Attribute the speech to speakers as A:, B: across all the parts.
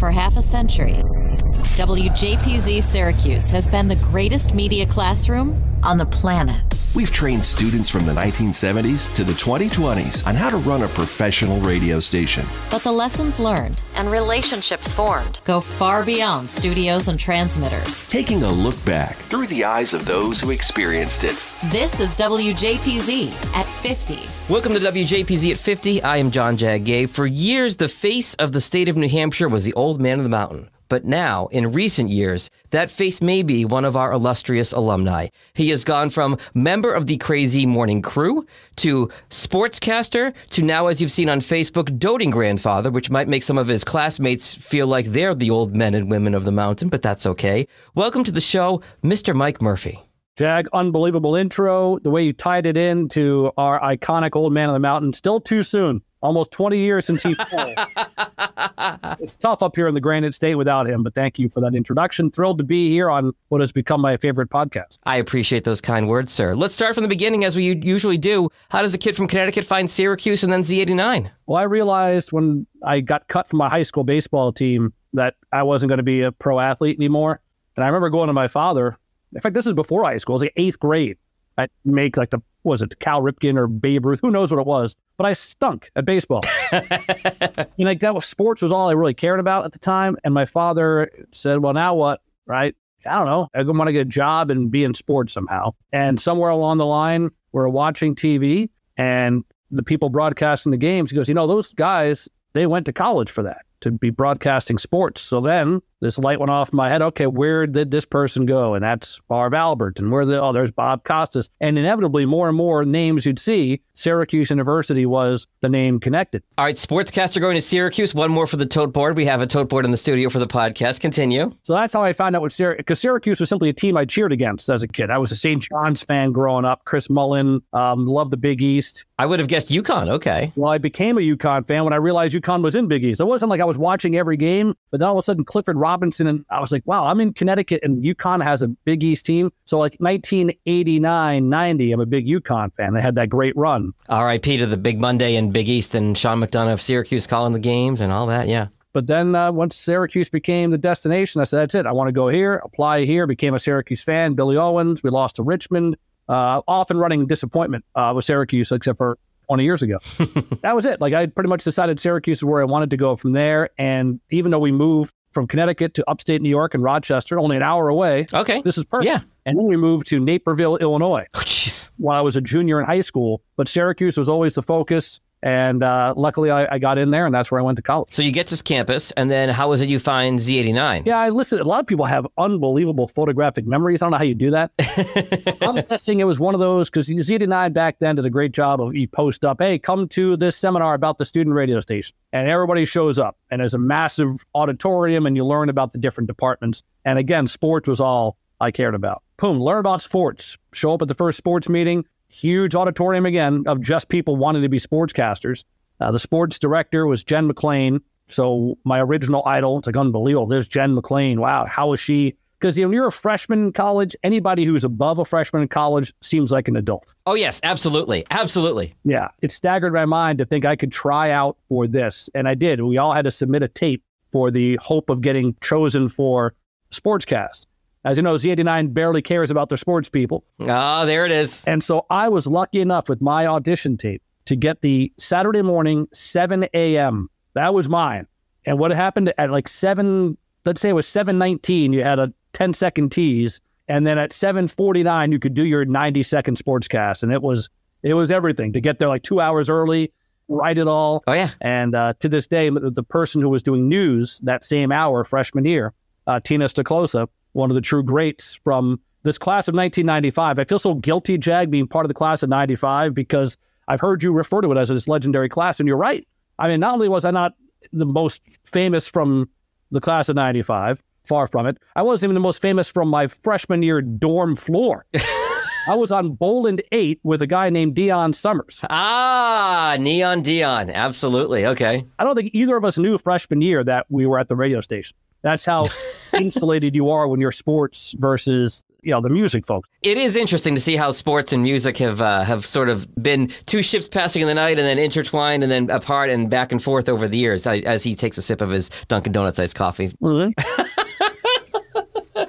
A: For half a century, WJPZ Syracuse has been the greatest media classroom on the planet.
B: We've trained students from the 1970s to the 2020s on how to run a professional radio station.
A: But the lessons learned and relationships formed go far beyond studios and transmitters.
B: Taking a look back through the eyes of those who experienced it.
A: This is WJPZ at 50.
C: Welcome to WJPZ at 50. I am John Jagay. For years, the face of the state of New Hampshire was the old man of the mountain. But now, in recent years, that face may be one of our illustrious alumni. He has gone from member of the crazy morning crew to sportscaster to now, as you've seen on Facebook, doting grandfather, which might make some of his classmates feel like they're the old men and women of the mountain, but that's okay. Welcome to the show, Mr. Mike Murphy.
D: Jag, unbelievable intro. The way you tied it into our iconic old man of the mountain. Still too soon. Almost 20 years since he fell. It's tough up here in the Granite State without him, but thank you for that introduction. Thrilled to be here on what has become my favorite podcast.
C: I appreciate those kind words, sir. Let's start from the beginning, as we usually do. How does a kid from Connecticut find Syracuse and then Z89?
D: Well, I realized when I got cut from my high school baseball team that I wasn't going to be a pro athlete anymore. And I remember going to my father. In fact, this is before high school. It was like 8th grade. I'd make like Cal Ripken or Babe Ruth? Who knows what it was? But I stunk at baseball. Sports was all I really cared about at the time. And my father said, well, now what? Right? I don't know. I want to get a job and be in sports somehow. And somewhere along the line, we're watching TV and the people broadcasting the games, he goes, those guys, they went to college for that, to be broadcasting sports. So then this light went off in my head. Okay, where did this person go? And that's Barb Albert. And there's Bob Costas. And inevitably, more and more names you'd see, Syracuse University was the name connected.
C: All right, sportscaster going to Syracuse. One more for the tote board. We have a tote board in the studio for the podcast. Continue.
D: So that's how I found out what because Syracuse was simply a team I cheered against as a kid. I was a St. John's fan growing up. Chris Mullin, loved the Big East.
C: I would have guessed UConn. Okay.
D: Well, I became a UConn fan when I realized UConn was in Big East. It wasn't like I was watching every game, but then all of a sudden Clifford Robinson, and I was like, wow, I'm in Connecticut and UConn has a Big East team. So like 1989, 90, I'm a big UConn fan. They had that great run.
C: R.I.P. to the Big Monday and Big East and Sean McDonough of Syracuse calling the games and all that, yeah.
D: But then once Syracuse became the destination, I said, that's it. I want to go here, apply here, became a Syracuse fan. Billy Owens, we lost to Richmond. Often running disappointment with Syracuse, except for 20 years ago. That was it. Like I pretty much decided Syracuse is where I wanted to go from there. And even though we moved from Connecticut to upstate New York and Rochester, only an hour away.
C: Okay.
D: This is perfect.
C: Yeah.
D: And then we moved to Naperville, Illinois.
C: Oh, jeez.
D: While I was a junior in high school. But Syracuse was always the focus. And luckily, I got in there, and that's where I went to college.
C: So you get to campus, and then how is it you find Z89?
D: Yeah, I listened. A lot of people have unbelievable photographic memories. I don't know how you do that. I'm guessing it was one of those, because Z89 back then did a great job of you post up, hey, come to this seminar about the student radio station. And everybody shows up, and there's a massive auditorium, and you learn about the different departments. And again, sports was all I cared about. Boom, learn about sports. Show up at the first sports meeting. Huge auditorium again of just people wanting to be sportscasters. The sports director was Jen McClain. So my original idol, it's like unbelievable. There's Jen McClain. Wow, how is she? Because when you're a freshman in college, anybody who's above a freshman in college seems like an adult.
C: Oh, yes, absolutely. Absolutely.
D: Yeah, it staggered my mind to think I could try out for this. And I did. We all had to submit a tape for the hope of getting chosen for Sportscast. As you know, Z89 barely cares about their sports people.
C: Oh, there it is.
D: And so I was lucky enough with my audition tape to get the Saturday morning, 7 a.m. That was mine. And what happened at like 7, let's say it was 7:19, you had a 10-second tease. And then at 7:49, you could do your 90-second sportscast. And it was everything to get there like 2 hours early, write it all.
C: Oh, yeah.
D: And to this day, the person who was doing news that same hour, freshman year, Tina Perkins, one of the true greats from this class of 1995. I feel so guilty, Jag, being part of the class of 95 because I've heard you refer to it as this legendary class, and you're right. I mean, not only was I not the most famous from the class of 95, far from it, I wasn't even the most famous from my freshman year dorm floor. I was on Boland 8 with a guy named Dion Summers.
C: Ah, Neon Dion. Absolutely. Okay.
D: I don't think either of us knew freshman year that we were at the radio station. That's how insulated you are when you're sports versus the music folks.
C: It is interesting to see how sports and music have sort of been two ships passing in the night and then intertwined and then apart and back and forth over the years as he takes a sip of his Dunkin' Donuts iced coffee.
D: Mm-hmm.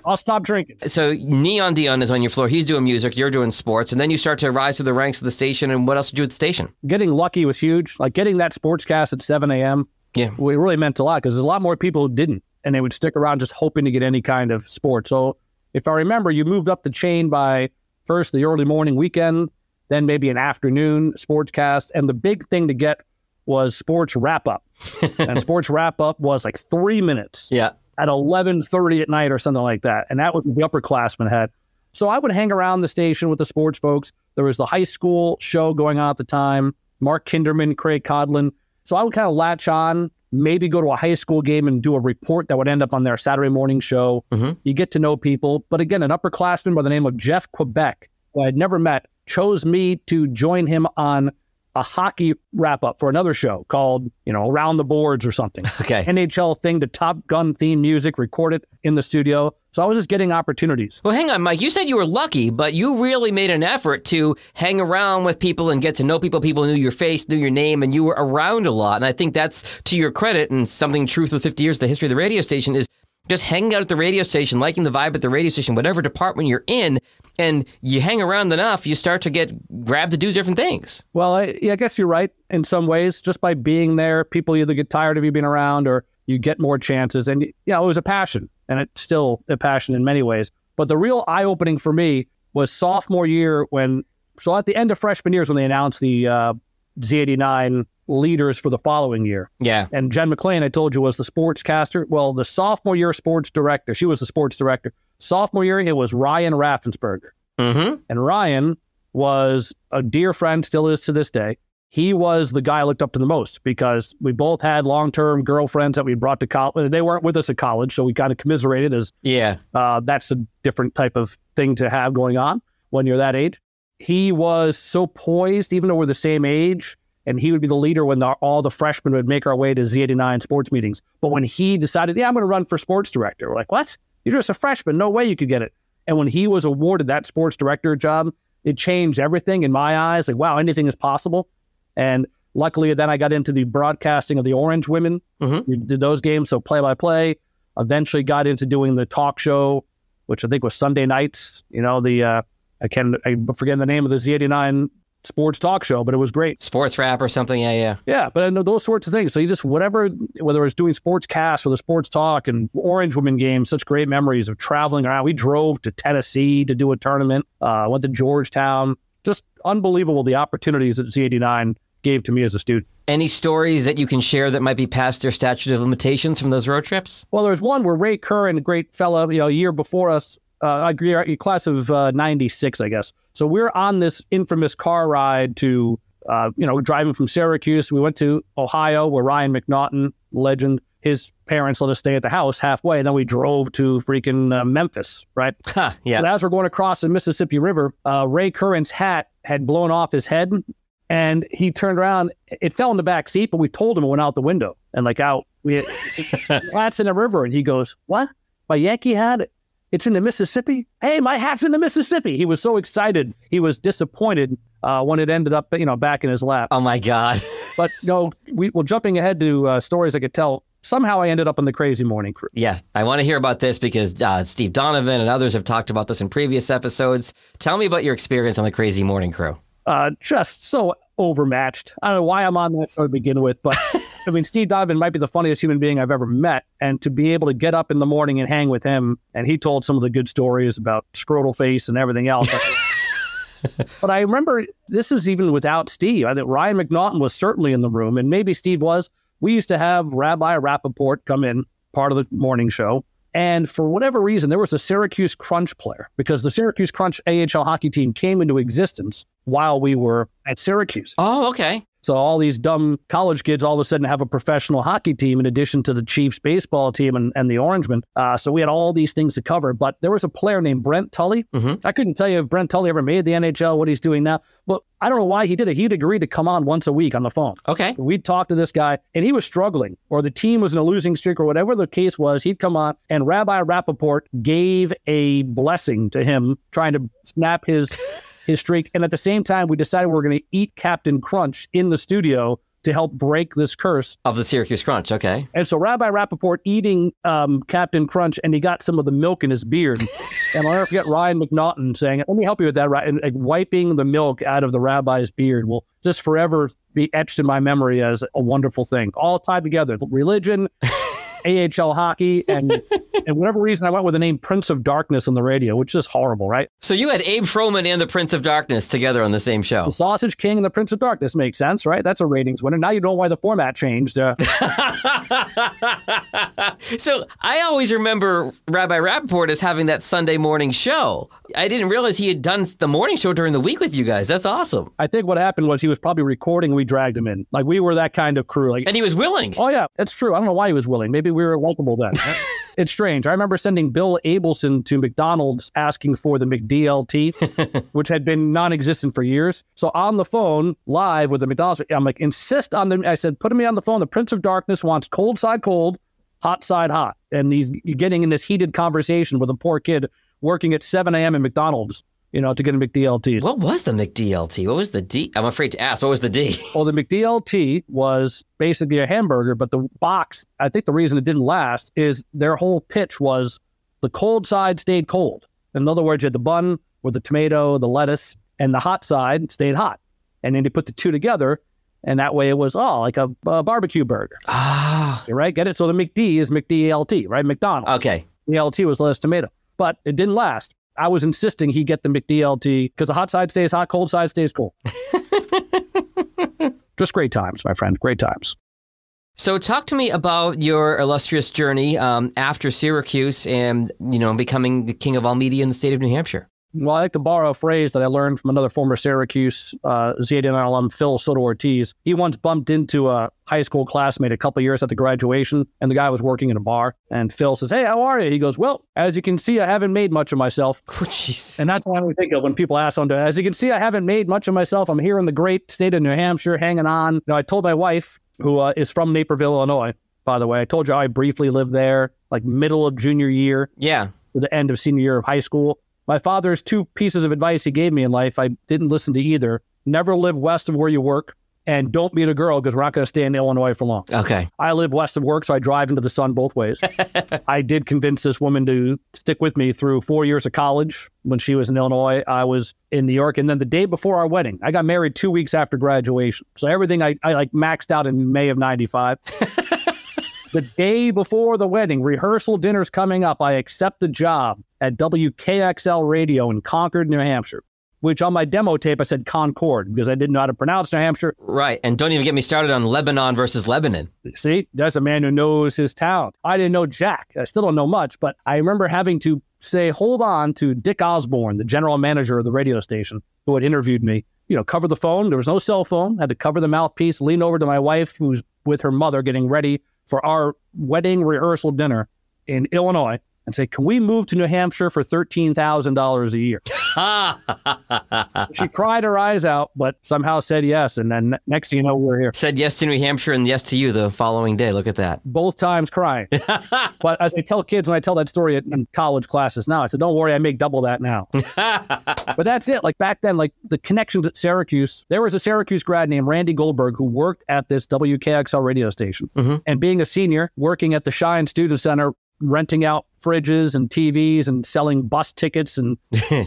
D: I'll stop drinking.
C: So Neon Dion is on your floor. He's doing music. You're doing sports. And then you start to rise through the ranks of the station. And what else did you do at the station?
D: Getting lucky was huge. Like getting that sportscast at 7 a.m.
C: Yeah.
D: It really meant a lot because there's a lot more people who didn't. And they would stick around just hoping to get any kind of sport. So if I remember, you moved up the chain by first the early morning weekend, then maybe an afternoon sportscast. And the big thing to get was sports wrap-up. And sports wrap-up was like 3 minutes.
C: Yeah.
D: At 11:30 at night or something like that. And that was what the upperclassmen had. So I would hang around the station with the sports folks. There was the high school show going on at the time, Mark Kinderman, Craig Codlin. So I would kind of latch on, maybe go to a high school game and do a report that would end up on their Saturday morning show. Mm-hmm. You get to know people. But again, an upperclassman by the name of Jeff Quebec, who I had never met, chose me to join him on a hockey wrap-up for another show called, Around the Boards or something.
C: Okay.
D: NHL thing to Top Gun theme music, record it in the studio. So I was just getting opportunities.
C: Well, hang on, Mike. You said you were lucky, but you really made an effort to hang around with people and get to know people. People knew your face, knew your name, and you were around a lot. And I think that's to your credit, and something true through 50 years of the history of the radio station is just hanging out at the radio station, liking the vibe at the radio station, whatever department you're in, and you hang around enough, you start to get grabbed to do different things.
D: Well, I guess you're right in some ways. Just by being there, people either get tired of you being around or you get more chances. And, it was a passion, and it's still a passion in many ways. But the real eye-opening for me was sophomore year so at the end of freshman years when they announced the Z89 leaders for the following year.
C: Yeah.
D: And Jen McClain, I told you, was the sportscaster. Well, the sophomore year sports director, she was the sports director. Sophomore year, it was Ryan Raffensperger.
C: Mm-hmm.
D: And Ryan was a dear friend, still is to this day. He was the guy I looked up to the most because we both had long-term girlfriends that we brought to college. They weren't with us at college, so we kind of commiserated as that's a different type of thing to have going on when you're that age. He was so poised, even though we're the same age, and he would be the leader when all the freshmen would make our way to Z89 sports meetings. But when he decided, I'm going to run for sports director, we're like, what? You're just a freshman. No way you could get it. And when he was awarded that sports director job, it changed everything in my eyes. Like, wow, anything is possible. And luckily, then I got into the broadcasting of the Orange women. Mm-hmm. We did those games, so play-by-play. Eventually got into doing the talk show, which I think was Sunday nights. I'm forgetting the name of the Z89 sports talk show, but it was great.
C: Sports rap or something, yeah.
D: Yeah, but I know those sorts of things. So you just, whether it was doing sports cast or the sports talk and Orange Women games, such great memories of traveling around. We drove to Tennessee to do a tournament, went to Georgetown. Just unbelievable the opportunities that Z89 gave to me as a student.
C: Any stories that you can share that might be past their statute of limitations from those road trips?
D: Well, there's one where Ray Curran, a great fella, a year before us, class of 96, I guess. So we're on this infamous car ride to, driving from Syracuse. We went to Ohio where Ryan McNaughton, legend, his parents let us stay at the house halfway. And then we drove to freaking Memphis, right?
C: Yeah.
D: But as we're going across the Mississippi River, Ray Curran's hat had blown off his head. And he turned around. It fell in the back seat, but we told him it went out the window. And hat's in the river. And he goes, what? My Yankee hat? It's in the Mississippi? Hey, my hat's in the Mississippi. He was so excited. He was disappointed when it ended up, back in his lap.
C: Oh, my God.
D: But, jumping ahead to stories I could tell, somehow I ended up on the Crazy Morning Crew.
C: Yeah, I want to hear about this because Steve Donovan and others have talked about this in previous episodes. Tell me about your experience on the Crazy Morning Crew.
D: Just so overmatched. I don't know why I'm on that show to begin with, but I mean, Steve Donovan might be the funniest human being I've ever met. And to be able to get up in the morning and hang with him, and he told some of the good stories about scrotal face and everything else. But I remember this was even without Steve. I think Ryan McNaughton was certainly in the room, and maybe Steve was. We used to have Rabbi Rappaport come in, part of the morning show. And for whatever reason, there was a Syracuse Crunch player because the Syracuse Crunch AHL hockey team came into existence while we were at Syracuse.
C: Oh, okay.
D: So all these dumb college kids all of a sudden have a professional hockey team in addition to the Chiefs baseball team and the Orangemen. So we had all these things to cover. But there was a player named Brent Tully. I couldn't tell you if Brent Tully ever made the NHL, what he's doing now. But I don't know why he did it. He'd agreed to come on once a week on the phone.
C: Okay.
D: We'd talk to this guy, and he was struggling, or the team was in a losing streak, or whatever the case was. He'd come on, and Rabbi Rappaport gave a blessing to him, trying to snap his streak. And at the same time, we decided we were going to eat Captain Crunch in the studio to help break this curse.
C: Of the Syracuse Crunch, okay.
D: And so Rabbi Rappaport eating Captain Crunch, and he got some of the milk in his beard. And I'll never forget Ryan McNaughton saying, let me help you with that, right? And like, wiping the milk out of the rabbi's beard will just forever be etched in my memory as a wonderful thing. All tied together, religion, AHL hockey, and whatever reason I went with the name Prince of Darkness on the radio, which is horrible, right?
C: So you had Abe Froman and the Prince of Darkness together on the same show.
D: The Sausage King and the Prince of Darkness makes sense, right? That's a ratings winner. Now you know why the format changed.
C: So I always remember Rabbi Rappaport as having that Sunday morning show. I didn't realize he had done the morning show during the week with you guys. That's awesome.
D: I think what happened was he was probably recording and we dragged him in. Like, we were that kind of crew. Like,
C: and he was willing.
D: Oh, yeah, that's true. I don't know why he was willing. Maybe we were likable then. It's strange. I remember sending Bill Abelson to McDonald's asking for the McDLT, which had been non-existent for years. So on the phone, live with the McDonald's, I'm like, insist on them. I said, put me on the phone. The Prince of Darkness wants cold side cold, hot side hot. And he's getting in this heated conversation with a poor kid working at 7 a.m. in McDonald's, you know, to get a McDLT.
C: What was the McDLT? What was the D? I'm afraid to ask. What was the D?
D: Well, the McDLT was basically a hamburger, but the box, I think the reason it didn't last is their whole pitch was the cold side stayed cold. In other words, you had the bun with the tomato, the lettuce, and the hot side stayed hot. And then you put the two together, and that way it was, like a barbecue burger.
C: Ah.
D: Right? Get it? So the McD is McDLT, right? McDonald's.
C: Okay.
D: The LT was lettuce, tomato. But it didn't last. I was insisting he get the McDLT because the hot side stays hot, cold side stays cold. Just great times, my friend. Great times.
C: So talk to me about your illustrious journey after Syracuse and, you know, becoming the king of all media in the state of New Hampshire.
D: Well, I like to borrow a phrase that I learned from another former Syracuse Z89 alum, Phil Soto Ortiz. He once bumped into a high school classmate a couple years after graduation, and the guy was working in a bar. And Phil says, "Hey, how are you?" He goes, "Well, as you can see, I haven't made much of myself."
C: Oh, jeez.
D: And that's what I think of when people ask him, as you can see, I haven't made much of myself. I'm here in the great state of New Hampshire, hanging on. You know, I told my wife, who is from Naperville, Illinois, by the way, I told you I briefly lived there, like middle of junior year.
C: Yeah.
D: To the end of senior year of high school. My father's two pieces of advice he gave me in life, I didn't listen to either. Never live west of where you work, and don't meet a girl because we're not going to stay in Illinois for long.
C: Okay.
D: I live west of work, so I drive into the sun both ways. I did convince this woman to stick with me through 4 years of college. When she was in Illinois, I was in New York. And then the day before our wedding, I got married 2 weeks after graduation. So everything I like maxed out in May of 95. The day before the wedding, rehearsal dinner's coming up. I accept the job at WKXL Radio in Concord, New Hampshire, which on my demo tape, I said Concord because I didn't know how to pronounce New Hampshire.
C: Right. And don't even get me started on Lebanon versus Lebanon.
D: See, that's a man who knows his town. I didn't know jack. I still don't know much, but I remember having to say, hold on to Dick Osborne, the general manager of the radio station who had interviewed me. You know, cover the phone. There was no cell phone. Had to cover the mouthpiece, lean over to my wife, who's with her mother getting ready for our wedding rehearsal dinner in Illinois, and say, can we move to New Hampshire for $13,000 a year? She cried her eyes out, but somehow said yes. And then next thing you know, we're here.
C: Said yes to New Hampshire and yes to you the following day. Look at that.
D: Both times crying. But as I tell kids when I tell that story in college classes now, I said, don't worry, I make double that now. But that's it. Like back then, like the connections at Syracuse, there was a Syracuse grad named Randy Goldberg who worked at this WKXL radio station. Mm-hmm. And being a senior, working at the Shine Student Center, renting out fridges and TVs and selling bus tickets. And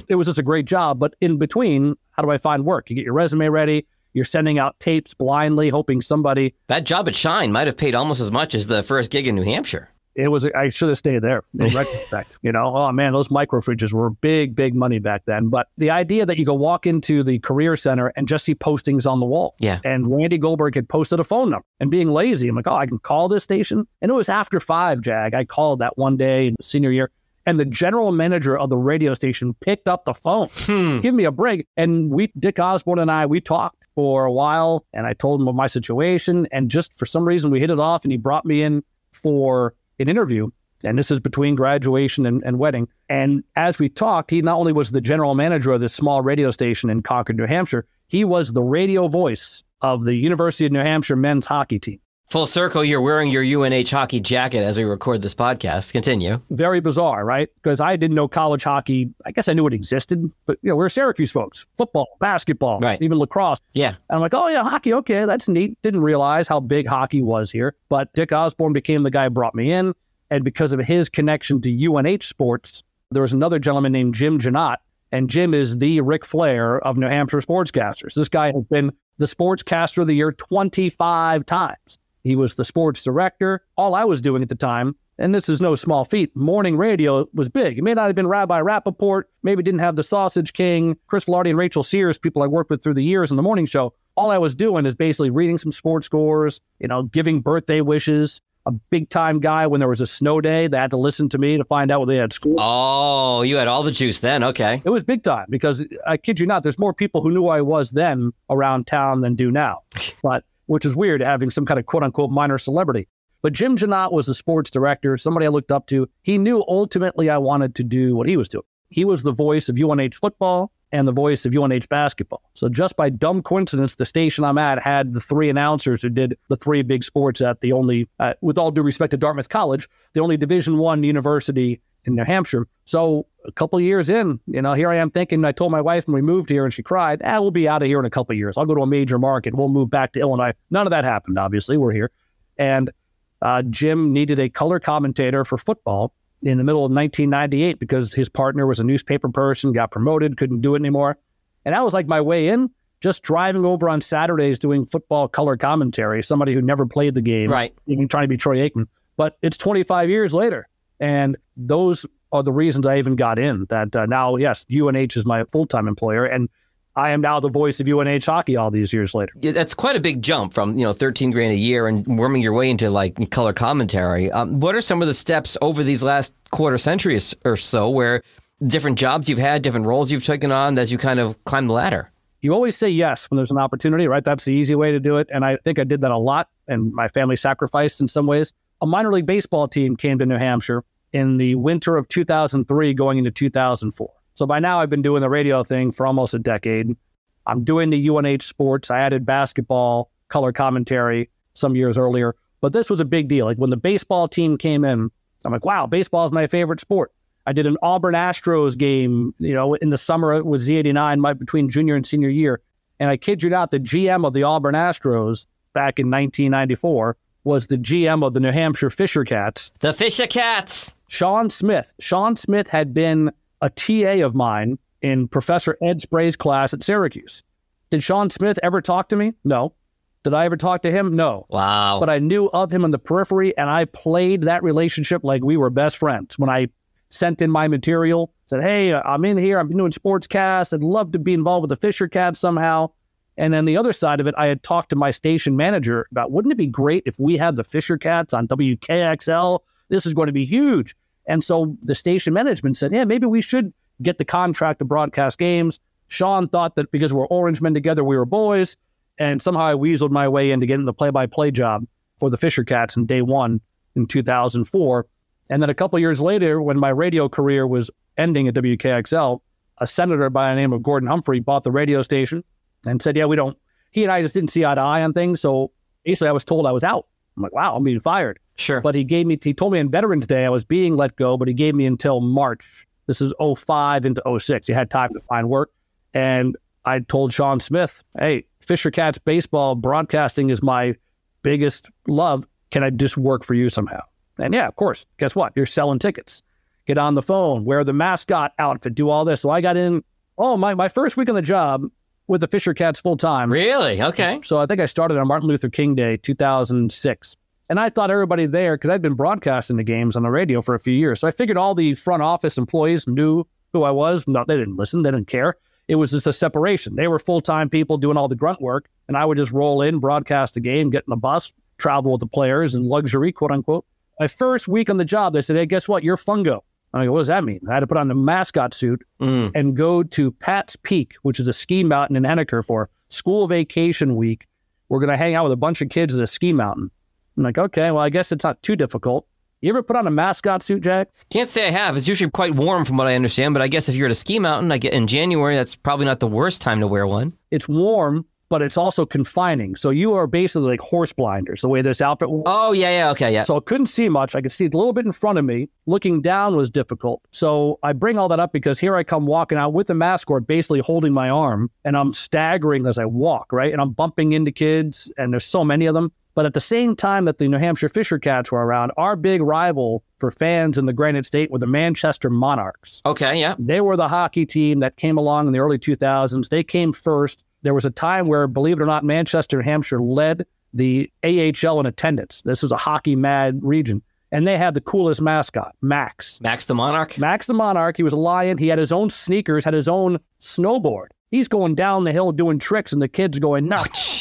D: it was just a great job. But in between, how do I find work? You get your resume ready. You're sending out tapes blindly, hoping somebody...
C: That job at Shine might have paid almost as much as the first gig in New Hampshire.
D: It was, I should have stayed there in retrospect. You know, oh man, those micro fridges were big, big money back then. But the idea that you go walk into the career center and just see postings on the wall.
C: Yeah.
D: And Randy Goldberg had posted a phone number. And being lazy, I'm like, oh, I can call this station. And it was after 5, Jag. I called that one day in senior year. And the general manager of the radio station picked up the phone, give me a break. And Dick Osborne and I, we talked for a while, and I told him of my situation. And just for some reason, we hit it off, and he brought me in for an interview. And this is between graduation and wedding. And as we talked, he not only was the general manager of this small radio station in Concord, New Hampshire, he was the radio voice of the University of New Hampshire men's hockey team.
C: Full circle, you're wearing your UNH hockey jacket as we record this podcast. Continue.
D: Very bizarre, right? Because I didn't know college hockey. I guess I knew it existed, but we're Syracuse folks. Football, basketball,
C: right,
D: even lacrosse.
C: Yeah.
D: And I'm like, oh yeah, hockey, okay, that's neat. Didn't realize how big hockey was here. But Dick Osborne became the guy who brought me in. And because of his connection to UNH sports, there was another gentleman named Jim Janot. And Jim is the Ric Flair of New Hampshire sportscasters. This guy has been the sportscaster of the year 25 times. He was the sports director. All I was doing at the time, and this is no small feat, morning radio was big. It may not have been Rabbi Rappaport, maybe didn't have the Sausage King, Chris Lardy and Rachel Sears, people I worked with through the years in the morning show. All I was doing is basically reading some sports scores, giving birthday wishes. A big-time guy, when there was a snow day, they had to listen to me to find out what they had scored.
C: Oh, you had all the juice then. Okay.
D: It was big time because, I kid you not, there's more people who knew who I was then around town than do now, which is weird, having some kind of quote-unquote minor celebrity. But Jim Janot was a sports director, somebody I looked up to. He knew ultimately I wanted to do what he was doing. He was the voice of UNH football and the voice of UNH basketball. So just by dumb coincidence, the station I'm at had the three announcers who did the three big sports at the only, with all due respect to Dartmouth College, the only Division I university in New Hampshire. So a couple of years in, here I am thinking, I told my wife when we moved here and she cried, we'll be out of here in a couple of years. I'll go to a major market. We'll move back to Illinois. None of that happened, obviously. We're here. And Jim needed a color commentator for football in the middle of 1998 because his partner was a newspaper person, got promoted, couldn't do it anymore. And that was like my way in, just driving over on Saturdays doing football color commentary, somebody who never played the game,
C: right,
D: even trying to be Troy Aikman. But it's 25 years later. And those are the reasons I even got in, that now, yes, UNH is my full-time employer. And I am now the voice of UNH hockey all these years later.
C: Yeah, that's quite a big jump from, $13,000 a year and worming your way into like color commentary. What are some of the steps over these last quarter century or so where different jobs you've had, different roles you've taken on as you kind of climb the ladder?
D: You always say yes when there's an opportunity, right? That's the easy way to do it. And I think I did that a lot, and my family sacrificed in some ways. A minor league baseball team came to New Hampshire in the winter of 2003 going into 2004. So by now I've been doing the radio thing for almost a decade. I'm doing the UNH sports. I added basketball, color commentary some years earlier. But this was a big deal. Like when the baseball team came in, I'm like, wow, baseball is my favorite sport. I did an Auburn Astros game, in the summer with Z89 between junior and senior year. And I kid you not, the GM of the Auburn Astros back in 1994 was the GM of the New Hampshire Fisher Cats.
C: The Fisher Cats!
D: Sean Smith. Sean Smith had been a TA of mine in Professor Ed Spray's class at Syracuse. Did Sean Smith ever talk to me? No. Did I ever talk to him? No.
C: Wow.
D: But I knew of him in the periphery, and I played that relationship like we were best friends. When I sent in my material, said, hey, I'm in here, I'm doing sportscasts, I'd love to be involved with the Fisher Cats somehow. And then the other side of it, I had talked to my station manager about, wouldn't it be great if we had the Fisher Cats on WKXL? This is going to be huge. And so the station management said, yeah, maybe we should get the contract to broadcast games. Sean thought that because we're Orange men together, we were boys. And somehow I weaseled my way into getting the play-by-play job for the Fisher Cats in day one in 2004. And then a couple of years later, when my radio career was ending at WKXL, a senator by the name of Gordon Humphrey bought the radio station and said, yeah, he and I just didn't see eye to eye on things. So basically I was told I was out. I'm like, wow, I'm being fired.
C: Sure.
D: But he told me on Veterans Day I was being let go, but he gave me until March. This is 05 into 06. He had time to find work. And I told Sean Smith, hey, Fisher Cats baseball broadcasting is my biggest love. Can I just work for you somehow? And yeah, of course. Guess what? You're selling tickets. Get on the phone, wear the mascot outfit, do all this. So I got in, my first week on the job with the Fisher Cats full time.
C: Really? Okay.
D: So I think I started on Martin Luther King Day, 2006. And I thought everybody there, because I'd been broadcasting the games on the radio for a few years. So I figured all the front office employees knew who I was. No, they didn't listen. They didn't care. It was just a separation. They were full-time people doing all the grunt work. And I would just roll in, broadcast the game, get in the bus, travel with the players and luxury, quote unquote. My first week on the job, they said, hey, guess what? You're fungo. I go, what does that mean? I had to put on the mascot suit and go to Pat's Peak, which is a ski mountain in Henniker for school vacation week. We're going to hang out with a bunch of kids at a ski mountain. I'm like, okay, well, I guess it's not too difficult. You ever put on a mascot suit, Jack?
C: Can't say I have. It's usually quite warm from what I understand, but I guess if you're at a ski mountain, I get in January, that's probably not the worst time to wear one.
D: It's warm, but it's also confining. So you are basically like horse blinders, the way this outfit was.
C: Oh, yeah, okay, yeah.
D: So I couldn't see much. I could see a little bit in front of me. Looking down was difficult. So I bring all that up because here I come walking out with the mascot, basically holding my arm, and I'm staggering as I walk, right? And I'm bumping into kids, and there's so many of them. But at the same time that the New Hampshire Fisher Cats were around, our big rival for fans in the Granite State were the Manchester Monarchs.
C: Okay, yeah.
D: They were the hockey team that came along in the early 2000s. They came first. There was a time where, believe it or not, Manchester, New Hampshire led the AHL in attendance. This was a hockey-mad region. And they had the coolest mascot, Max.
C: Max the Monarch?
D: Max the Monarch. He was a lion. He had his own sneakers, had his own snowboard. He's going down the hill doing tricks, and the kids going nuts.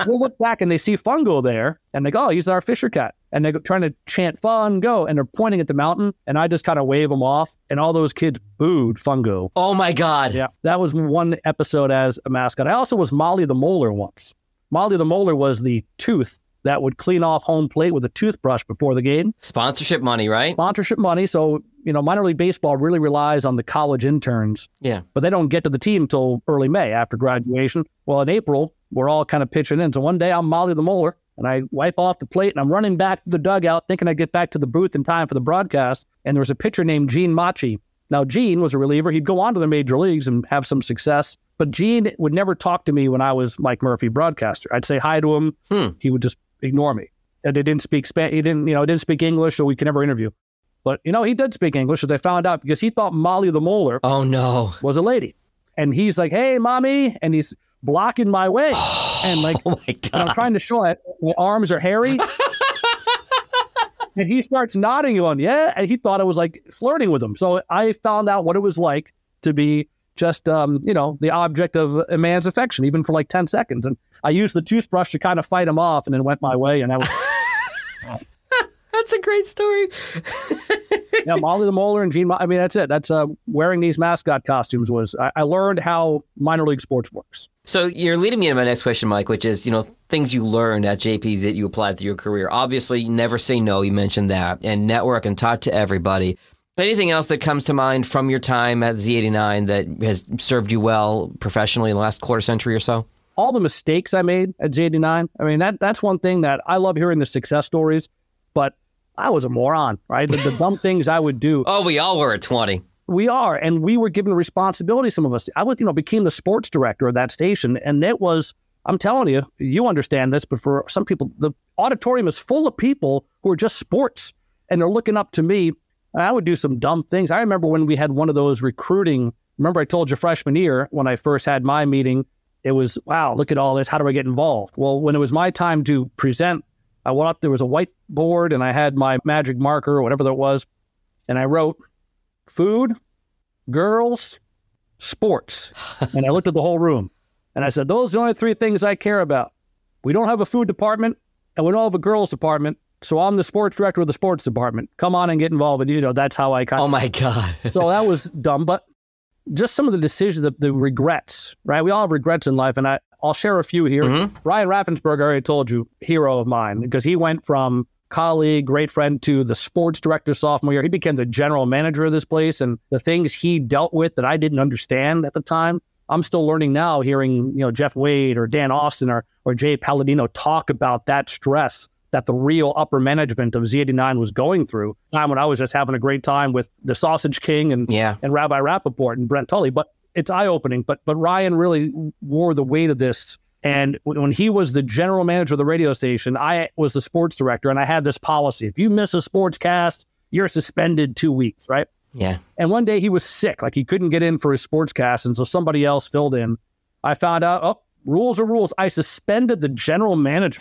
D: We'll look back, and they see Fungo there, and they go, oh, he's our Fisher Cat. And they're trying to chant, Fungo, and they're pointing at the mountain, and I just kind of wave them off, and all those kids booed Fungo.
C: Oh, my God.
D: Yeah, that was one episode as a mascot. I also was Molly the Molar once. Molly the Molar was the tooth that would clean off home plate with a toothbrush before the game.
C: Sponsorship money, right?
D: Sponsorship money. So, minor league baseball really relies on the college interns.
C: Yeah.
D: But they don't get to the team until early May after graduation. Well, in April, we're all kind of pitching in. So one day I'm Molly the Molar, and I wipe off the plate, and I'm running back to the dugout thinking I'd get back to the booth in time for the broadcast. And there was a pitcher named Gene Machi. Now, Gene was a reliever. He'd go on to the major leagues and have some success. But Gene would never talk to me when I was Mike Murphy broadcaster. I'd say hi to him. He would just ignore me. And they didn't speak he didn't speak English, so we could never interview. But, he did speak English, as I found out, because he thought Molly the Molar was a lady. And he's like, hey, mommy. And he's blocking my way. And like,
C: oh my God.
D: And I'm trying to show it. My arms are hairy. And he starts nodding on, yeah. And he thought I was like flirting with him. So I found out what it was like to be just, the object of a man's affection, even for like 10 seconds. And I used the toothbrush to kind of fight him off, and then went my way. And I was...
C: That's a great story.
D: Yeah, Molly the Molar and Gene. That's it. That's wearing these mascot costumes was. I learned how minor league sports works.
C: So you're leading me into my next question, Mike, which is, things you learned at JP's that you applied to your career. Obviously, never say no. You mentioned that, and network and talk to everybody. Anything else that comes to mind from your time at Z89 that has served you well professionally in the last quarter century or so?
D: All the mistakes I made at Z89. That's one thing that I love hearing the success stories, but I was a moron, right? The dumb things I would do.
C: Oh, we all were at 20.
D: We are, and we were given responsibility, some of us. I became the sports director of that station, and it was, I'm telling you, you understand this, but for some people, the auditorium is full of people who are just sports, and they're looking up to me. And I would do some dumb things. I remember when we had one of those recruiting, remember I told you freshman year when I first had my meeting, it was, wow, look at all this. How do I get involved? Well, when it was my time to present, I went up, there was a whiteboard, and I had my magic marker or whatever that was, and I wrote food, girls, sports. And I looked at the whole room, and I said, those are the only three things I care about. We don't have a food department, and we don't have a girls department, so I'm the sports director of the sports department. Come on and get involved. And, that's how I kind of...
C: Oh, my God.
D: So that was dumb, but just some of the decisions, the regrets, right? We all have regrets in life, and I'll share a few here. Mm-hmm. Ryan Raffensperger, I already told you, hero of mine, because he went from colleague, great friend, to the sports director sophomore year. He became the general manager of this place, and the things he dealt with that I didn't understand at the time, I'm still learning now, hearing Jeff Wade or Dan Austin or Jay Palladino talk about that stress that the real upper management of Z89 was going through. Time when I was just having a great time with the Sausage King and Rabbi Rappaport and Brent Tully. But it's eye-opening. But Ryan really wore the weight of this. And when he was the general manager of the radio station, I was the sports director, and I had this policy. If you miss a sports cast, you're suspended 2 weeks, right?
C: Yeah.
D: And one day he was sick, like he couldn't get in for his sports cast, and so somebody else filled in. I found out, rules are rules. I suspended the general manager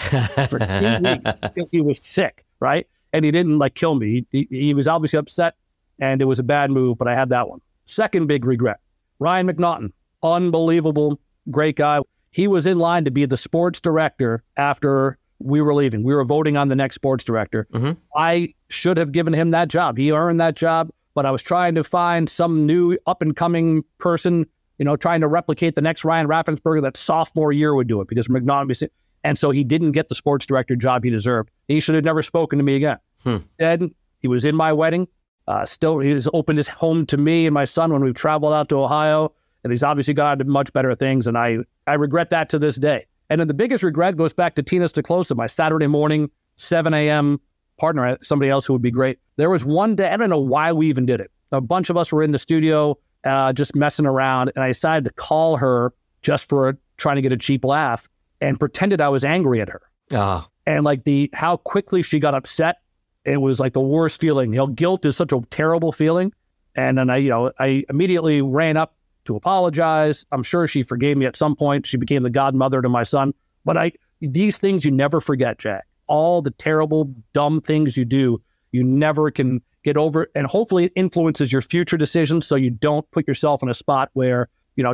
D: for 2 weeks because he was sick, right? And he didn't kill me. He was obviously upset, and it was a bad move, but I had that one. Second big regret, Ryan McNaughton, unbelievable, great guy. He was in line to be the sports director after we were leaving. We were voting on the next sports director. Mm-hmm. I should have given him that job. He earned that job, but I was trying to find some new up-and-coming person, trying to replicate the next Ryan Raffensperger that sophomore year would do it because McNaughton. And so he didn't get the sports director job he deserved. He should have never spoken to me again. Then he was in my wedding. Still, he has opened his home to me and my son when we've traveled out to Ohio. And he's obviously gone to much better things. And I regret that to this day. And then the biggest regret goes back to Tina Perkins, my Saturday morning, 7 a.m. partner, somebody else who would be great. There was one day, I don't know why we even did it. A bunch of us were in the studio just messing around. And I decided to call her just for trying to get a cheap laugh and pretended I was angry at her. And like how quickly she got upset, it was like the worst feeling. Guilt is such a terrible feeling. And then I immediately ran up to apologize. I'm sure she forgave me at some point. She became the godmother to my son. But these things you never forget, Jack. All the terrible, dumb things you do, you never can get over. And hopefully it influences your future decisions so you don't put yourself in a spot where,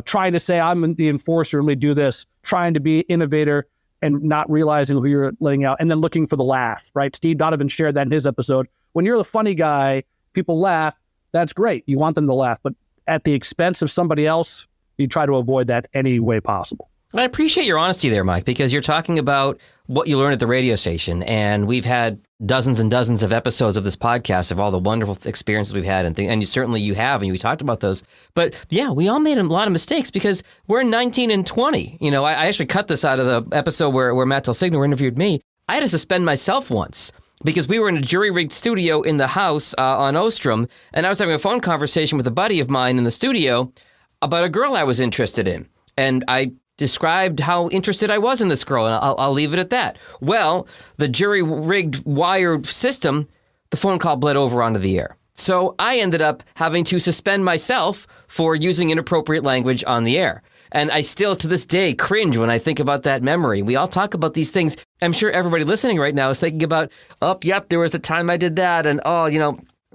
D: trying to say I'm the enforcer and we do this, trying to be innovator and not realizing who you're letting out and then looking for the laugh, right? Steve Donovan shared that in his episode. When you're the funny guy, people laugh. That's great. You want them to laugh. But at the expense of somebody else, you try to avoid that any way possible.
C: I appreciate your honesty there, Mike, because you're talking about what you learn at the radio station. And we've had dozens and dozens of episodes of this podcast of all the wonderful experiences we've had. And you have, and we talked about those. But yeah, we all made a lot of mistakes because we're 19 and 20. I actually cut this out of the episode where Matt Telsigner interviewed me. I had to suspend myself once because we were in a jury-rigged studio in the house on Ostrom. And I was having a phone conversation with a buddy of mine in the studio about a girl I was interested in. And I described how interested I was in this girl, and I'll leave it at that. Well, the jury-rigged wired system, the phone call bled over onto the air. So I ended up having to suspend myself for using inappropriate language on the air. And I still, to this day, cringe when I think about that memory. We all talk about these things. I'm sure everybody listening right now is thinking about, there was the time I did that, and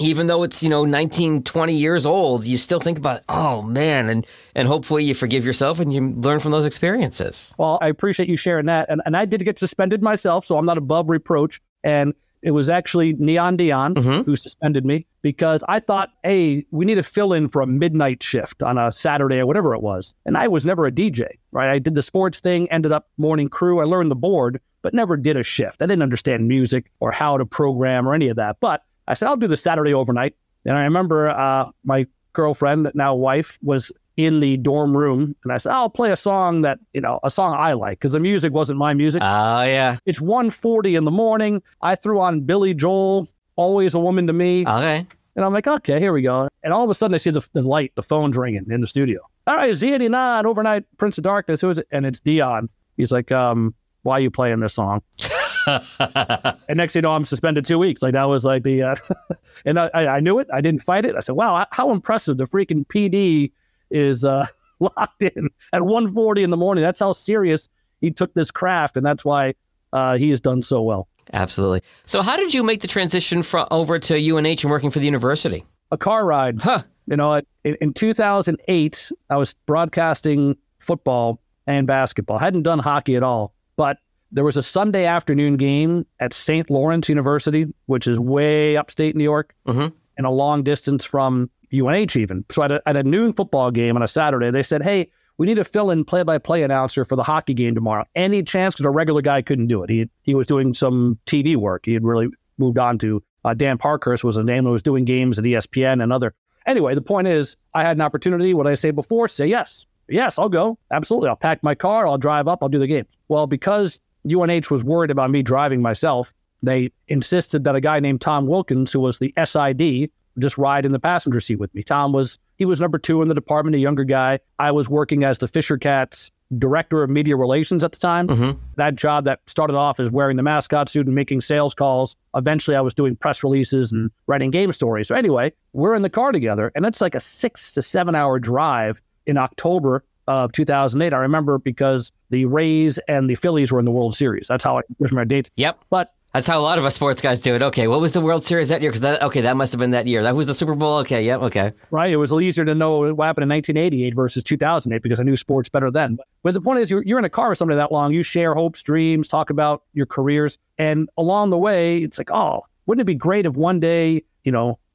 C: even though it's, 19, 20 years old, you still think about, oh, man, and hopefully you forgive yourself and you learn from those experiences.
D: Well, I appreciate you sharing that. And I did get suspended myself, so I'm not above reproach. And it was actually Neon Dion who suspended me because I thought, hey, we need to fill in for a midnight shift on a Saturday or whatever it was. And I was never a DJ, right? I did the sports thing, ended up morning crew. I learned the board, but never did a shift. I didn't understand music or how to program or any of that. But I said, I'll do the Saturday overnight. And I remember my girlfriend, now wife, was in the dorm room. And I said, I'll play a song that, a song I like, because the music wasn't my music.
C: Oh, yeah.
D: It's 1:40 in the morning. I threw on Billy Joel, Always a Woman to Me.
C: Okay.
D: And I'm like, okay, here we go. And all of a sudden I see the light, the phone's ringing in the studio. All right, Z89, overnight, Prince of Darkness. Who is it? And it's Dion. He's like, why are you playing this song? And next thing you know, I'm suspended 2 weeks. Like that was like the, and I knew it. I didn't fight it. I said, wow, how impressive. The freaking PD is locked in at 1:40 in the morning. That's how serious he took this craft. And that's why he has done so well.
C: Absolutely. So how did you make the transition over to UNH and working for the university?
D: A car ride.
C: Huh.
D: In 2008, I was broadcasting football and basketball. I hadn't done hockey at all, but there was a Sunday afternoon game at St. Lawrence University, which is way upstate New York, and a long distance from UNH even. So at a noon football game on a Saturday, they said, hey, we need a fill-in play-by-play announcer for the hockey game tomorrow. Any chance? Because a regular guy couldn't do it. He was doing some TV work. He had really moved on to Dan Parkhurst was a name that was doing games at ESPN and other. Anyway, the point is, I had an opportunity. What I say before, say yes. Yes, I'll go. Absolutely. I'll pack my car. I'll drive up. I'll do the game. Well, because UNH was worried about me driving myself, they insisted that a guy named Tom Wilkins, who was the SID, just ride in the passenger seat with me. He was number 2 in the department, a younger guy. I was working as the Fisher Cats director of media relations at the time. That job that started off as wearing the mascot suit and making sales calls. Eventually, I was doing press releases and writing game stories. So anyway, we're in the car together, and it's like a 6 to 7 hour drive in October of 2008. I remember because the Rays and the Phillies were in the World Series. That's how I was my date.
C: Yep.
D: But
C: that's how a lot of us sports guys do it. Okay, what was the World Series that year? Because that must have been that year. That was the Super Bowl. Okay, yep, okay.
D: Right. It was easier to know what happened in 1988 versus 2008 because I knew sports better then. But the point is, you're in a car with somebody that long. You share hopes, dreams, talk about your careers, and along the way, it's like, oh, wouldn't it be great if one day,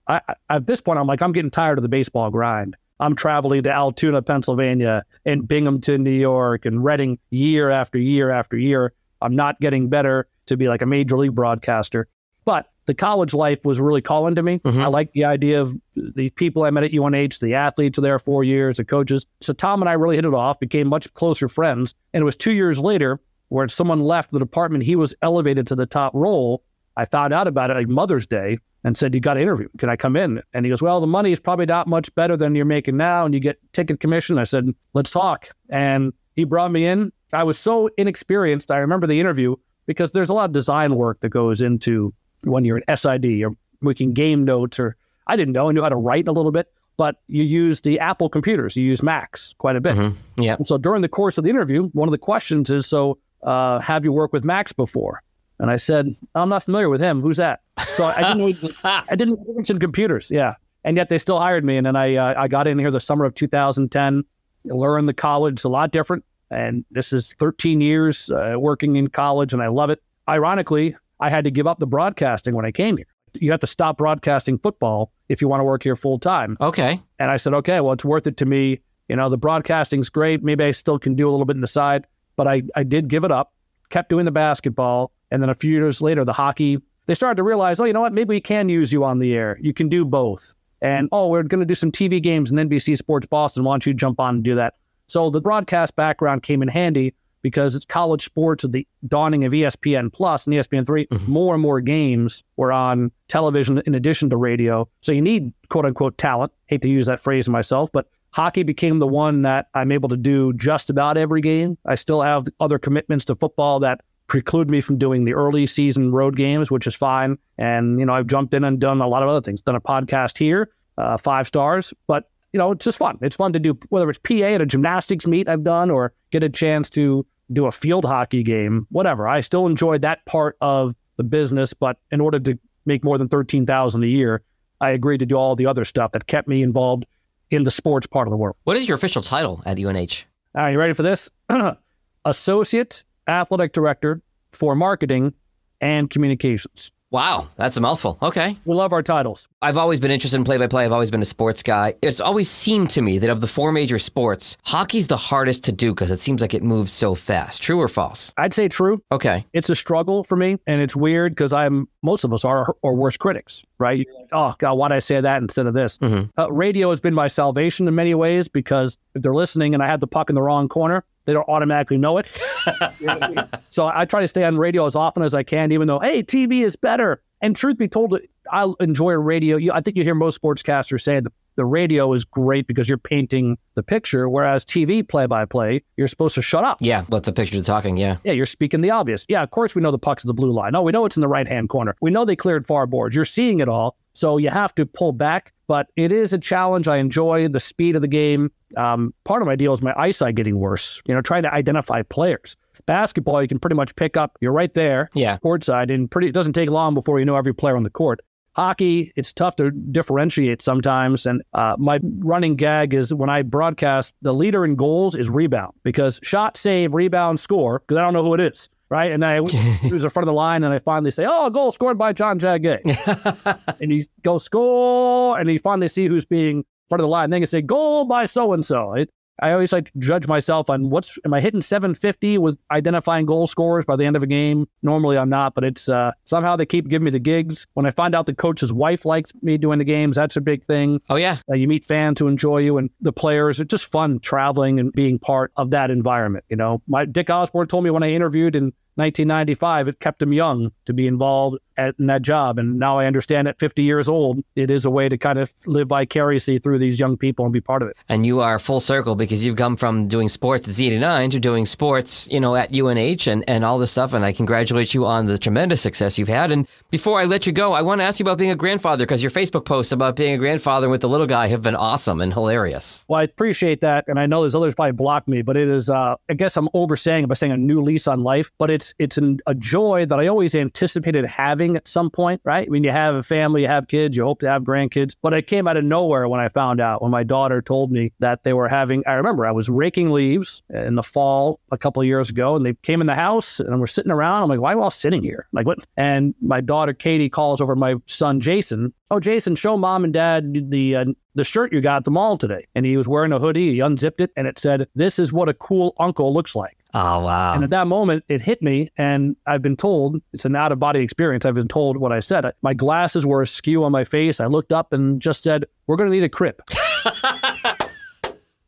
D: at this point, I'm like, I'm getting tired of the baseball grind. I'm traveling to Altoona, Pennsylvania, and Binghamton, New York, and Reading year after year after year. I'm not getting better to be like a major league broadcaster. But the college life was really calling to me. I liked the idea of the people I met at UNH, the athletes there 4 years, the coaches. So Tom and I really hit it off, became much closer friends. And it was 2 years later where someone left the department, he was elevated to the top role. I found out about it like Mother's Day and said, you got to interview. Can I come in? And he goes, well, the money is probably not much better than you're making now, and you get ticket commission. I said, let's talk. And he brought me in. I was so inexperienced. I remember the interview because there's a lot of design work that goes into when you're an SID or making game notes, or I didn't know. I knew how to write a little bit, but you use the Apple computers. You use Macs quite a bit.
C: Yeah.
D: And so during the course of the interview, one of the questions is, have you worked with Macs before? And I said, I'm not familiar with him. Who's that? So I didn't know in computers. Yeah. And yet they still hired me. And then I got in here the summer of 2010, learned the college. It's a lot different. And this is 13 years working in college, and I love it. Ironically, I had to give up the broadcasting when I came here. You have to stop broadcasting football if you want to work here full time.
C: Okay.
D: And I said, okay, well, it's worth it to me. You know, the broadcasting's great. Maybe I still can do a little bit on the side, but I did give it up, kept doing the basketball. And then a few years later, the hockey, they started to realize, oh, you know what? Maybe we can use you on the air. You can do both. And, oh, we're going to do some TV games in NBC Sports Boston. Why don't you jump on and do that? So the broadcast background came in handy because it's college sports at the dawning of ESPN Plus and ESPN3. More and more games were on television in addition to radio. So you need, quote unquote, talent. Hate to use that phrase myself, but hockey became the one that I'm able to do just about every game. I still have other commitments to football that preclude me from doing the early season road games, which is fine. And, you know, I've jumped in and done a lot of other things, done a podcast here, 5 stars, but you know, it's just fun. It's fun to do, whether it's PA at a gymnastics meet I've done or get a chance to do a field hockey game, whatever. I still enjoy that part of the business, but in order to make more than $13,000 a year, I agreed to do all the other stuff that kept me involved in the sports part of the world.
C: What is your official title at UNH?
D: All right, you ready for this? Associate Athletic Director for Marketing and Communications.
C: Wow, that's a mouthful. Okay.
D: We love our titles.
C: I've always been interested in play-by-play. I've always been a sports guy. It's always seemed to me that of the 4 major sports, hockey's the hardest to do because it seems like it moves so fast. True or false?
D: I'd say true.
C: Okay.
D: It's a struggle for me, and it's weird because most of us are our worst critics, right? You're like, oh, God, why'd I say that instead of this? Radio has been my salvation in many ways because if they're listening and I had the puck in the wrong corner, they don't automatically know it. So I try to stay on radio as often as I can, even though, hey, TV is better. And truth be told, I enjoy radio. I think you hear most sportscasters say the radio is great because you're painting the picture, whereas TV play-by-play, you're supposed to shut up.
C: Yeah, let the picture to talking, yeah.
D: Yeah, you're speaking the obvious. Yeah, of course we know the puck's at the blue line. No, we know it's in the right-hand corner. We know they cleared far boards. You're seeing it all, so you have to pull back. But it is a challenge. I enjoy the speed of the game. Part of my deal is my eyesight getting worse, you know, trying to identify players. Basketball, you can pretty much pick up. You're right there, courtside, and it doesn't take long before you know every player on the court. Hockey, it's tough to differentiate sometimes. And my running gag is when I broadcast, the leader in goals is rebound because shot, save, rebound, score, because I don't know who it is. Right. And I who's in front of the line and I finally say, oh, a goal scored by John Jagay. And he goes, score. And you finally see who's being in front of the line. And then you say, goal by so-and-so. I always like to judge myself on am I hitting 750 with identifying goal scorers by the end of a game? Normally I'm not, but it's somehow they keep giving me the gigs. When I find out the coach's wife likes me doing the games, that's a big thing.
C: Oh, yeah.
D: You meet fans who enjoy you and the players. It's just fun traveling and being part of that environment. You know, Dick Osborne told me when I interviewed in 1995, it kept him young to be involved in that job. And now I understand at 50 years old, it is a way to kind of live vicariously through these young people and be part of it.
C: And you are full circle because you've come from doing sports at Z89 to doing sports, you know, at UNH and all this stuff. And I congratulate you on the tremendous success you've had. And before I let you go, I want to ask you about being a grandfather because your Facebook posts about being a grandfather with the little guy have been awesome and hilarious.
D: Well, I appreciate that. And I know there's others probably block me, but it is, I guess I'm oversaying it by saying a new lease on life, but it's a joy that I always anticipated having at some point, right? When you have a family, you have kids, you hope to have grandkids. But it came out of nowhere when I found out, when my daughter told me that they were having, I remember I was raking leaves in the fall a couple of years ago, and they came in the house and we're sitting around. I'm like, why are we all sitting here? Like, what? And my daughter, Katie, calls over my son, Jason, "Oh, Jason, show mom and dad the shirt you got at the mall today." And he was wearing a hoodie. He unzipped it, and it said, "This is what a cool uncle looks like."
C: Oh, wow.
D: And at that moment, it hit me, and I've been told, it's an out-of-body experience. I've been told what I said. My glasses were askew on my face. I looked up and just said, "We're going to need a crib."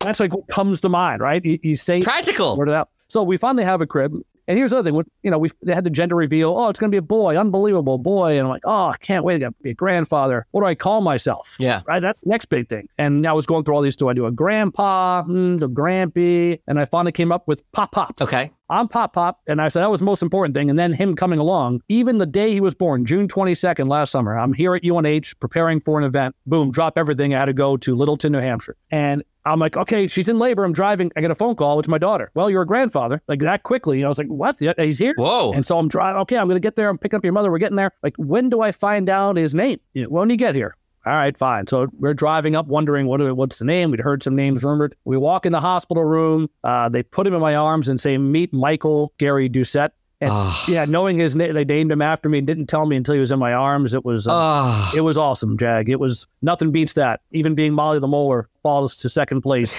D: That's like what comes to mind, right? You say
C: practical.
D: Word it out. So we finally have a crib. And here's the other thing. They had the gender reveal. "Oh, it's going to be a boy. Unbelievable boy." And I'm like, "Oh, I can't wait to be a grandfather. What do I call myself?"
C: Yeah.
D: Right? That's the next big thing. And I was going through all these. Do I do a grandpa? A grampy? And I finally came up with Pop Pop.
C: Okay.
D: I'm Pop Pop. And I said, that was the most important thing. And then him coming along, even the day he was born, June 22nd last summer, I'm here at UNH preparing for an event. Boom, drop everything. I had to go to Littleton, New Hampshire. And I'm like, okay, she's in labor. I'm driving. I get a phone call. It's my daughter. "Well, you're a grandfather." Like that quickly. I was like, "What? Yeah, he's here?"
C: Whoa.
D: And so I'm driving. Okay, I'm going to get there. I'm picking up your mother. We're getting there. Like, when do I find out his name? When do you get here? All right, fine. So we're driving up wondering what's the name. We'd heard some names rumored. We walk in the hospital room. They put him in my arms and say, "Meet Michael Gary Doucette." And knowing his name, they named him after me and didn't tell me until he was in my arms. It was awesome, Jag. It was nothing beats that. Even being Molly the Molar falls to second place.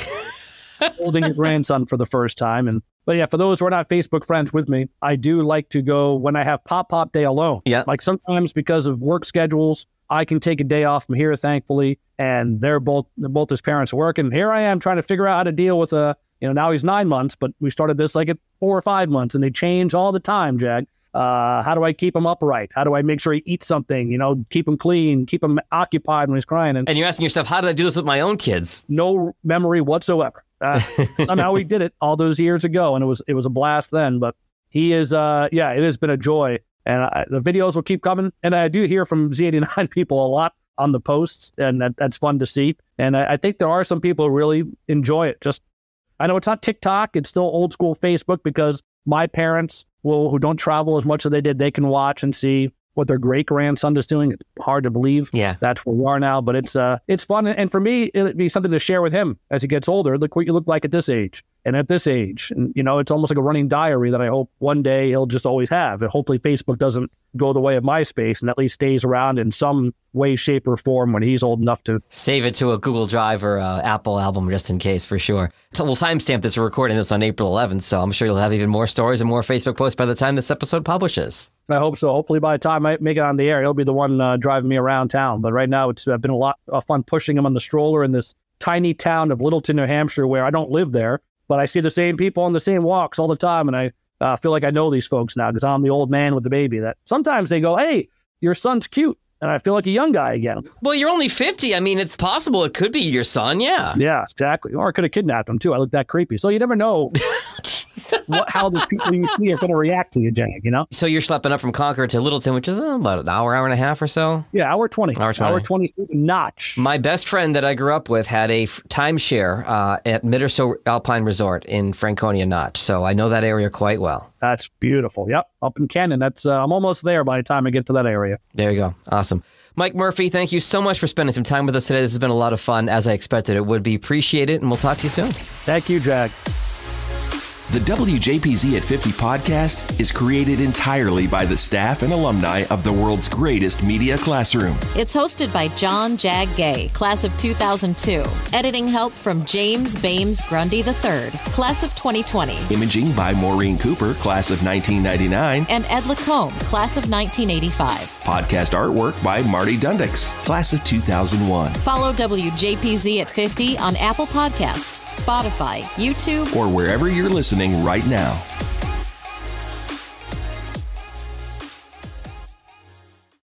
D: Holding your grandson for the first time. But yeah, for those who are not Facebook friends with me, I do like to go when I have Pop Pop Day alone.
C: Yeah.
D: Like sometimes because of work schedules, I can take a day off from here, thankfully. And they're both his parents work. And here I am trying to figure out how to deal with now he's 9 months, but we started this like at 4 or 5 months, and they change all the time, Jag. How do I keep him upright? How do I make sure he eats something? Keep him clean, keep him occupied when he's crying. And
C: you're asking yourself, how did I do this with my own kids?
D: No memory whatsoever. Somehow we did it all those years ago, and it was a blast then. But he is, it has been a joy, and the videos will keep coming. And I do hear from Z89 people a lot on the posts, and that's fun to see. And I think there are some people who really enjoy it. I know it's not TikTok; it's still old school Facebook, because my parents who don't travel as much as they did, they can watch and see what their great grandson is doing. It's hard to believe.
C: Yeah,
D: that's where we are now. But it's fun, and for me, it'd be something to share with him as he gets older. Look what you look like at this age, and at this age, and it's almost like a running diary that I hope one day he'll just always have. And hopefully, Facebook doesn't go the way of MySpace, and at least stays around in some way, shape, or form when he's old enough to
C: save it to a Google Drive or Apple album, just in case, for sure. So we'll timestamp this. We're recording this on April 11th, so I'm sure you'll have even more stories and more Facebook posts by the time this episode publishes.
D: I hope so. Hopefully by the time I make it on the air, he'll be the one driving me around town. But right now, it's been a lot of fun pushing him on the stroller in this tiny town of Littleton, New Hampshire, where I don't live there, but I see the same people on the same walks all the time. And I feel like I know these folks now, because I'm the old man with the baby that sometimes they go, "Hey, your son's cute." And I feel like a young guy again.
C: Well, you're only 50. I mean, it's possible it could be your son, yeah.
D: Yeah, exactly. Or I could have kidnapped him, too. I look that creepy. So you never know how the people you see are going to react to you, Jag,
C: So you're schlepping up from Concord to Littleton, which is about an hour and a half or so?
D: Yeah, hour 20. Hour 20 notch.
C: My best friend that I grew up with had a timeshare at Midderso Alpine Resort in Franconia Notch. So I know that area quite well.
D: That's beautiful. Yep, up in Cannon. That's I'm almost there by the time I get to that area.
C: There you go. Awesome. Mike Murphy, thank you so much for spending some time with us today. This has been a lot of fun, as I expected it would be. Appreciate it, and we'll talk to you soon.
D: Thank you, Jag.
B: The WJPZ at 50 podcast is created entirely by the staff and alumni of the world's greatest media classroom.
A: It's hosted by John Jag Gay, class of 2002. Editing help from James Bames Grundy III, class of 2020.
B: Imaging by Maureen Cooper, class of 1999.
A: And Ed Lacombe, class of 1985.
B: Podcast artwork by Marty Dundix, class of 2001.
A: Follow WJPZ at 50 on Apple Podcasts, Spotify, YouTube,
B: or wherever you're listening right now.